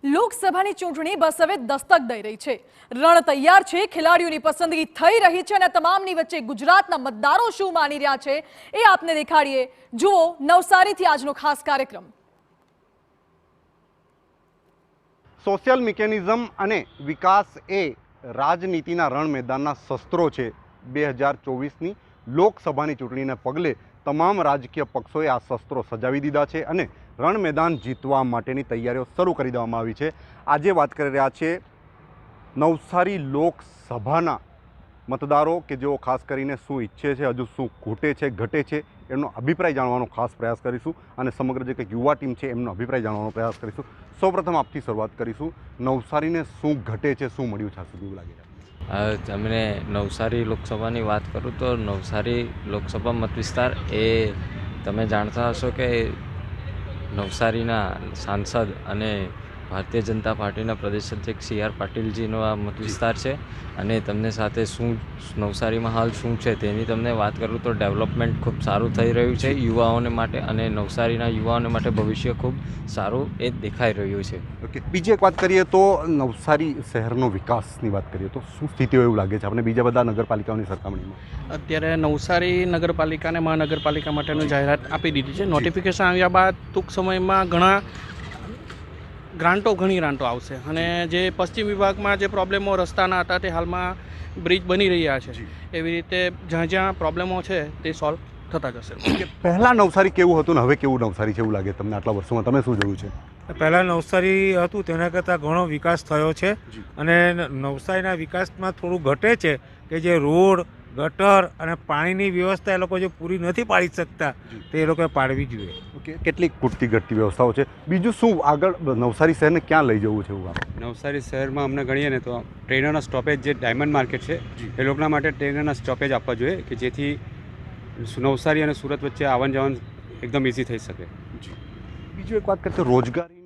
લોકસભાની ચૂંટણી બસ હવે દસ્તક દઈ રહી છે। રણ તૈયાર છે, ખેલાડીઓની પસંદગી થઈ રહી છે અને તમામની વચ્ચે ગુજરાતના મતદારો શું માની રહ્યા છે એ આપને દેખાડીએ। જુઓ નવસારીથી આજનો ખાસ કાર્યક્રમ। સોશિયલ મિકેનિઝમ અને વિકાસ એ રાજનીતિના રણ મેદાનના શસ્ત્રો છે। 2024ની લોકસભાની ચૂંટણીને પગલે તમામ રાજકીય પક્ષોએ આ શસ્ત્રો સજાવી દીધા છે અને રણ મેદાન જીતવા માટેની તૈયારીઓ શરૂ કરી દેવામાં આવી છે। આજે વાત કરી રહ્યા છે નવસારી લોકસભાના મતદારો કે જેઓ ખાસ કરીને શું ઈચ્છે છે, હજુ શું ઘટે છે એમનો અભિપ્રાય જાણવાનો ખાસ પ્રયાસ કરીશું અને સમગ્ર જે કંઈક યુવા ટીમ છે એમનો અભિપ્રાય જાણવાનો પ્રયાસ કરીશું। સૌપ્રથમ આપથી શરૂઆત કરીશું। નવસારીને શું ઘટે છે, શું મળ્યું છે આ સુધી એવું લાગે છે? તમને નવસારી લોકસભાની વાત કરું તો નવસારી લોકસભા મત વિસ્તાર એ તમે જાણતા હશો કે નવસારીના સાંસદ અને ભારતીય જનતા પાર્ટીના પ્રદેશ અધ્યક્ષ CR પાટીલજીનો આ મત વિસ્તાર છે અને તમને સાથે શું નવસારીમાં હાલ શું છે તેની તમને વાત કરું તો ડેવલપમેન્ટ ખૂબ સારું થઈ રહ્યું છે યુવાઓને માટે અને નવસારીના યુવાઓને માટે ભવિષ્ય ખૂબ સારું એ દેખાઈ રહ્યું છે। ઓકે, બીજી એક વાત કરીએ તો નવસારી શહેરનો વિકાસની વાત કરીએ તો શું સ્થિતિ હોય એવું લાગે છે આપણે બીજા બધા નગરપાલિકાઓની સરખામણીમાં? અત્યારે નવસારી નગરપાલિકાને મહાનગરપાલિકા માટેનું જાહેરાત આપી દીધી છે। નોટિફિકેશન આવ્યા બાદ ટૂંક સમયમાં ઘણી ગ્રાન્ટો આવશે અને જે પશ્ચિમ વિભાગમાં જે પ્રોબ્લેમો રસ્તાના હતા તે હાલમાં બ્રિજ બની રહ્યા છે। એવી રીતે જ્યાં પ્રોબ્લેમો છે તે સોલ્વ થતા જશે। પહેલાં નવસારી કેવું હતું ને હવે કેવું નવસારી છે એવું લાગે તમને આટલા વર્ષોમાં? તમે શું જોયું છે? પહેલાં નવસારી હતું તેના કરતાં ઘણો વિકાસ થયો છે અને નવસારીના વિકાસમાં થોડું ઘટે છે કે જે રોડ, ગટર અને પાણીની વ્યવસ્થા એ લોકો જે પૂરી નથી પાડી શકતા તે એ લોકોએ પાડવી જોઈએ। ઓકે, કેટલીક ખૂટતી ઘટતી વ્યવસ્થાઓ છે। બીજું શું આગળ નવસારી શહેરને ક્યાં લઈ જવું છે એવું આપણે? નવસારી શહેરમાં અમને ગણીએ ને તો ટ્રેનોના સ્ટોપેજ જે ડાયમંડ માર્કેટ છે એ લોકોના માટે ટ્રેનોના સ્ટોપેજ આપવા જોઈએ કે જેથી નવસારી અને સુરત વચ્ચે આવન જાવન એકદમ ઇઝી થઈ શકે। બીજું એક વાત કરીએ તો રોજગારી